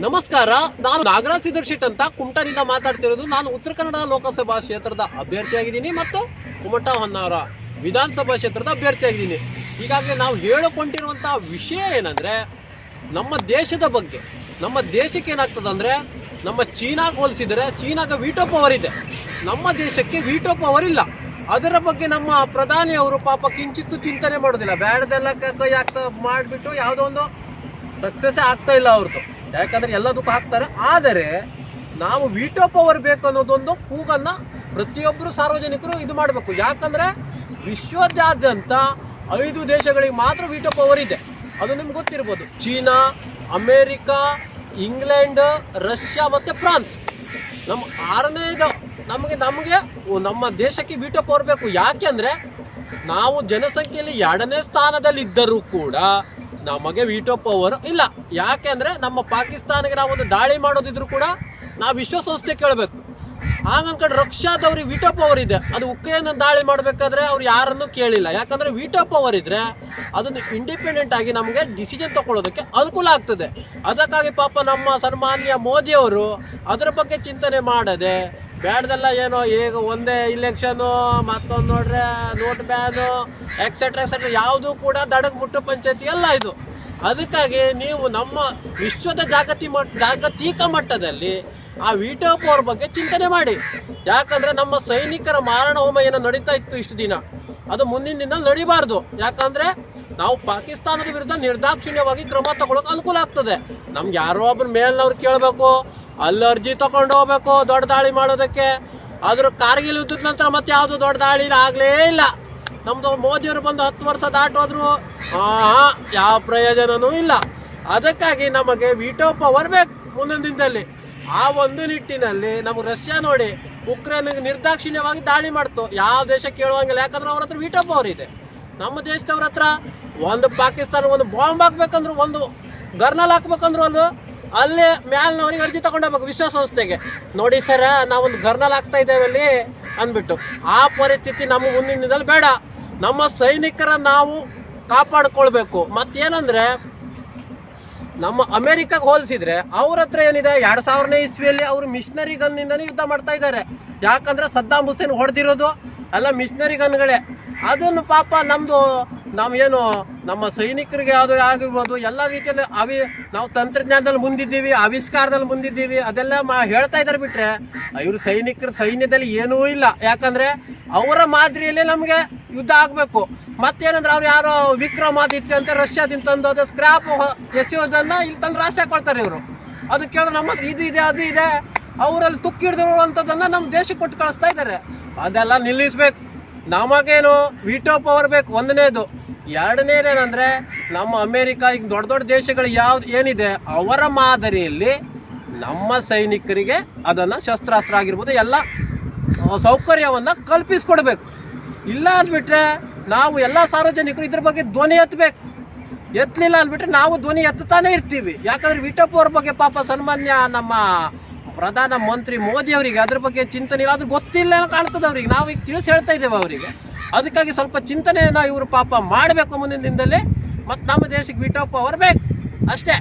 ನಮಸ್ಕಾರ, ನಾನು ನಾಗರಾಜ್ ಸಿದ್ದರ್ಶೆಟ್ ಅಂತ ಕುಮಟಾದಿಂದ ಮಾತಾಡ್ತಿರೋದು. ನಾನು ಉತ್ತರ ಕನ್ನಡ ಲೋಕಸಭಾ ಕ್ಷೇತ್ರದ ಅಭ್ಯರ್ಥಿಯಾಗಿದ್ದೀನಿ ಮತ್ತು ಕುಮಟಾ ಹೊನ್ನಾವರ ವಿಧಾನಸಭಾ ಕ್ಷೇತ್ರದ ಅಭ್ಯರ್ಥಿಯಾಗಿದ್ದೀನಿ. ಹೀಗಾಗಿ ನಾವು ಹೇಳಿಕೊಂಡಿರುವಂತಹ ವಿಷಯ ಏನಂದ್ರೆ, ನಮ್ಮ ದೇಶದ ಬಗ್ಗೆ. ನಮ್ಮ ದೇಶಕ್ಕೆ ಏನಾಗ್ತದಂದ್ರೆ, ನಮ್ಮ ಚೀನಾಗೆ ಹೋಲಿಸಿದರೆ ಚೀನಾಗ ವೀಟೋ ಪವರ್ ಇದೆ, ನಮ್ಮ ದೇಶಕ್ಕೆ ವೀಟೋ ಪವರ್ ಇಲ್ಲ. ಅದರ ಬಗ್ಗೆ ನಮ್ಮ ಪ್ರಧಾನಿಯವರು ಪಾಪ ಕಿಂಚಿತ್ತು ಚಿಂತನೆ ಮಾಡೋದಿಲ್ಲ. ಬ್ಯಾಡದೆಲ್ಲ ಕೈ ಹಾಕ್ತಾ ಮಾಡಿಬಿಟ್ಟು ಯಾವುದೋ ಒಂದು ಸಕ್ಸಸ್ ಆಗ್ತಾ ಇಲ್ಲ ಅವ್ರದ್ದು. ಯಾಕಂದ್ರೆ ಎಲ್ಲದಕ್ಕೂ ಹಾಕ್ತಾರೆ. ಆದರೆ ನಾವು ವೀಟೋ ಪವರ್ ಬೇಕು ಅನ್ನೋದೊಂದು ಕೂಗನ್ನ ಪ್ರತಿಯೊಬ್ಬರು ಸಾರ್ವಜನಿಕರು ಇದು ಮಾಡಬೇಕು. ಯಾಕಂದ್ರೆ ವಿಶ್ವದಾದ್ಯಂತ 5 ದೇಶಗಳಿಗೆ ಮಾತ್ರ ವೀಟೋ ಪವರ್ ಇದೆ. ಅದು ನಿಮ್ಗೆ ಗೊತ್ತಿರ್ಬೋದು: ಚೀನಾ, ಅಮೇರಿಕಾ, ಇಂಗ್ಲೆಂಡ್, ರಷ್ಯಾ ಮತ್ತೆ ಫ್ರಾನ್ಸ್. ನಮ್ಮ 6ನೇದು ನಮಗೆ ನಮ್ಮ ದೇಶಕ್ಕೆ ವೀಟೋ ಪವರ್ ಬೇಕು. ಯಾಕೆಂದ್ರೆ ನಾವು ಜನಸಂಖ್ಯೆಯಲ್ಲಿ 2ನೇ ಸ್ಥಾನದಲ್ಲಿ ಇದ್ದರೂ ಕೂಡ ನಮಗೆ ವೀಟೋ ಪವರ್ ಇಲ್ಲ. ಯಾಕೆಂದ್ರೆ ನಮ್ಮ ಪಾಕಿಸ್ತಾನಿಗೆ ನಾವೊಂದು ದಾಳಿ ಮಾಡೋದಿದ್ರು ಕೂಡ ನಾವು ವಿಶ್ವಸಂಸ್ಥೆ ಕೇಳಬೇಕು. ಹಾಗಂಕಂಡು ರಷ್ಯಾದವ್ರಿಗೆ ವೀಟೋ ಪವರ್ ಇದೆ. ಅದು ಉಕ್ರೇನ್ ದಾಳಿ ಮಾಡಬೇಕಾದ್ರೆ ಅವ್ರು ಯಾರನ್ನು ಕೇಳಿಲ್ಲ. ಯಾಕಂದ್ರೆ ವೀಟೋ ಪವರ್ ಇದ್ರೆ ಅದನ್ನು ಇಂಡಿಪೆಂಡೆಂಟ್ ಆಗಿ ನಮಗೆ ಡಿಸಿಷನ್ ತಗೊಳ್ಳೋದಕ್ಕೆ ಅನುಕೂಲ ಆಗ್ತದೆ. ಅದಕ್ಕಾಗಿ ಪಾಪ ನಮ್ಮ ಸನ್ಮಾನ್ಯ ಮೋದಿ ಅವರು ಅದರ ಬಗ್ಗೆ ಚಿಂತನೆ ಮಾಡದೆ ಬ್ಯಾಡ್ದೆಲ್ಲ ಏನೋ ಈಗ ಒಂದೇ ಇಲೆಕ್ಷನು, ಮತ್ತೊಂದು ನೋಡ್ರೆ ನೋಟ್ ಬ್ಯಾನು, ಎಕ್ಸೆಟ್ರಾ ಎಕ್ಸೆಟ್ರಾ ಯಾವುದು ಕೂಡ ದಡಗ್ ಮುಟ್ಟು ಪಂಚಾಯತಿ ಎಲ್ಲ ಇದು. ಅದಕ್ಕಾಗಿ ನೀವು ನಮ್ಮ ವಿಶ್ವದ ಜಾಗತಿಕ ಮಟ್ಟದಲ್ಲಿ ಆ ವೀಟೋ ಪವರ್ ಬಗ್ಗೆ ಚಿಂತನೆ ಮಾಡಿ. ಯಾಕಂದ್ರೆ ನಮ್ಮ ಸೈನಿಕರ ಮಾರಣ ಹೋಮ ಏನೋ ನಡೀತಾ ಇತ್ತು ಇಷ್ಟು ದಿನ, ಅದು ಮುಂದಿನ ದಿನ ನಡಿಬಾರ್ದು. ಯಾಕಂದ್ರೆ ನಾವು ಪಾಕಿಸ್ತಾನದ ವಿರುದ್ಧ ನಿರ್ದಾಕ್ಷಿಣ್ಯವಾಗಿ ಕ್ರಮ ತಗೊಳಕ್ ಅನುಕೂಲ ಆಗ್ತದೆ. ನಮ್ಗೆ ಯಾರೋ ಒಬ್ರು ಮೇಲ್ನವ್ರು ಕೇಳಬೇಕು, ಅಲ್ಲಿ ಅರ್ಜಿ ತಗೊಂಡು ಹೋಗ್ಬೇಕು ದೊಡ್ಡ ದಾಳಿ ಮಾಡೋದಕ್ಕೆ. ಆದ್ರೂ ಕಾರ್ಗಿಲ್ ಯುದ್ಧದ ನಂತರ ಮತ್ತೆ ಯಾವ್ದು ದೊಡ್ಡ ದಾಳಿ ಆಗ್ಲೇ ಇಲ್ಲ. ನಮ್ದು ಮೋದಿಯವರು ಬಂದು 10 ವರ್ಷ ದಾಟೋದ್ರು ಯಾವ ಪ್ರಯೋಜನನೂ ಇಲ್ಲ. ಅದಕ್ಕಾಗಿ ನಮಗೆ ವೀಟೋ ಪವರ್ ಬೇಕು ಮುಂದಿನ ದಿನದಲ್ಲಿ. ಆ ಒಂದು ನಿಟ್ಟಿನಲ್ಲಿ ನಮ್ಗೆ ರಷ್ಯಾ ನೋಡಿ ಉಕ್ರೇನ್ಗೆ ನಿರ್ದಾಕ್ಷಿಣ್ಯವಾಗಿ ದಾಳಿ ಮಾಡ್ತು. ಯಾವ ದೇಶ ಕೇಳುವಂಗಿಲ್ಲ. ಯಾಕಂದ್ರೆ ಅವ್ರ ಹತ್ರ ವೀಟೋ ಪವರ್ ಇದೆ. ನಮ್ಮ ದೇಶದವ್ರ ಹತ್ರ ಒಂದು ಪಾಕಿಸ್ತಾನ ಒಂದು ಬಾಂಬ್ ಹಾಕ್ಬೇಕಂದ್ರು, ಒಂದು ಗರ್ನಲ್ ಹಾಕ್ಬೇಕಂದ್ರು ಒಂದು ಅಲ್ಲೇ ಮ್ಯಾಲ್ನವ್ರಿಗೆ ಅರ್ಜಿ ತಗೊಂಡೋಗ್ಬೇಕು ವಿಶ್ವಸಂಸ್ಥೆಗೆ. ನೋಡಿ ಸರ, ನಾವೊಂದು ಗರ್ನಲ್ ಹಾಕ್ತಾ ಇದ್ದೇವೆ ಅಲ್ಲಿ ಅಂದ್ಬಿಟ್ಟು. ಆ ಪರಿಸ್ಥಿತಿ ನಮ್ಮ ಮುಂದಿನ ದಿನದಲ್ಲಿ ಬೇಡ. ನಮ್ಮ ಸೈನಿಕರ ನಾವು ಕಾಪಾಡ್ಕೊಳ್ಬೇಕು. ಮತ್ತೇನಂದ್ರೆ, ನಮ್ಮ ಅಮೆರಿಕಾಗೆ ಹೋಲಿಸಿದ್ರೆ ಅವ್ರ ಹತ್ರ ಏನಿದೆ, 2000ನೇ ಇಸ್ವಿಯಲ್ಲಿ ಅವರು ಮಿಷನರಿ ಗನ್ನಿಂದನೇ ಯುದ್ಧ ಮಾಡ್ತಾ ಇದ್ದಾರೆ. ಯಾಕಂದ್ರೆ ಸದ್ದಾಂ ಹುಸೇನ್ ಹೊಡೆದಿರೋದು ಎಲ್ಲ ಮಿಷನರಿ ಗನ್ಗಳೇ. ಅದನ್ನು ಪಾಪ ನಾವೇನು ನಮ್ಮ ಸೈನಿಕರಿಗೆ ಅದು ಆಗಿರ್ಬೋದು, ಎಲ್ಲ ರೀತಿಯಲ್ಲಿ ನಾವು ತಂತ್ರಜ್ಞಾನದಲ್ಲಿ ಮುಂದಿದ್ದೀವಿ, ಆವಿಷ್ಕಾರದಲ್ಲಿ ಮುಂದಿದ್ದೀವಿ, ಅದೆಲ್ಲ ಹೇಳ್ತಾ ಇದ್ದಾರೆ. ಬಿಟ್ರೆ ಇವರು ಸೈನ್ಯದಲ್ಲಿ ಏನೂ ಇಲ್ಲ. ಯಾಕಂದ್ರೆ ಅವರ ಮಾದರಿಯಲ್ಲೇ ನಮಗೆ ಯುದ್ಧ ಆಗಬೇಕು. ಮತ್ತೇನಂದ್ರೆ ಅವ್ರು ಯಾರೋ ವಿಕ್ರಮಾದಿತ್ಯ ಅಂತ ರಷ್ಯಾದಿಂದ ತಂದು ಅದು ಸ್ಕ್ರಾಪ್ ಎಸೆಯೋದನ್ನ ಇಲ್ಲಿ ತಂದು ರಾಶಿ ಹಾಕೊಳ್ತಾರೆ ಇವರು. ಅದು ಕೇಳಿದ್ರೆ ನಮ್ಮ ಹತ್ರ ಇದು ಇದೆ, ಅದು ಇದೆ, ಅವರಲ್ಲಿ ತುಕ್ಕಿ ಹಿಡಿದಿರುವಂಥದ್ದನ್ನ ನಮ್ಮ ದೇಶಕ್ಕೆ ಕೊಟ್ಟು ಕಳಿಸ್ತಾ ಇದ್ದಾರೆ. ಅದೆಲ್ಲ ನಿಲ್ಲಿಸ್ಬೇಕು. ನಮಗೇನು ವೀಟೋ ಪವರ್ ಬೇಕು, 1ನೇದು. 2ನೇದೇನಂದ್ರೆ, ನಮ್ಮ ಅಮೇರಿಕಾ ಈಗ ದೊಡ್ಡ ದೊಡ್ಡ ದೇಶಗಳು ಯಾವ್ದು ಏನಿದೆ ಅವರ ಮಾದರಿಯಲ್ಲಿ ನಮ್ಮ ಸೈನಿಕರಿಗೆ ಅದನ್ನ ಶಸ್ತ್ರಾಸ್ತ್ರ ಆಗಿರ್ಬೋದು ಎಲ್ಲ ಸೌಕರ್ಯವನ್ನ ಕಲ್ಪಿಸ್ಕೊಡ್ಬೇಕು. ಇಲ್ಲ ಅಂದ್ಬಿಟ್ರೆ ನಾವು ಎಲ್ಲ ಸಾರ್ವಜನಿಕರು ಇದ್ರ ಬಗ್ಗೆ ಧ್ವನಿ ಎತ್ತಬೇಕು. ಎತ್ತಲಿಲ್ಲ ಅಂದ್ಬಿಟ್ರೆ ನಾವು ಧ್ವನಿ ಎತ್ತಾನೆ ಇರ್ತೀವಿ. ಯಾಕಂದ್ರೆ ವೀಟೋ ಪವರ್ ಬಗ್ಗೆ ಪಾಪ ಸನ್ಮಾನ್ಯ ನಮ್ಮ ಪ್ರಧಾನ ಮಂತ್ರಿ ಮೋದಿ ಅವರಿಗೆ ಅದ್ರ ಬಗ್ಗೆ ಚಿಂತನೆ ಇಲ್ಲ, ಅದು ಗೊತ್ತಿಲ್ಲ ಕಾಣ್ತದೆ ಅವ್ರಿಗೆ. ನಾವು ಈಗ ತಿಳಿಸಿ ಹೇಳ್ತಾ ಇದ್ದೇವೆ ಅವರಿಗೆ. ಅದಕ್ಕಾಗಿ ಸ್ವಲ್ಪ ಚಿಂತನೆಯನ್ನ ಇವರು ಪಾಪ ಮಾಡಬೇಕು ಮುಂದಿನ ದಿನದಲ್ಲಿ. ಮತ್ತು ನಮ್ಮ ದೇಶಕ್ಕೆ ವೀಟೋ ಪವರ್ ಬೇಕು ಅಷ್ಟೇ.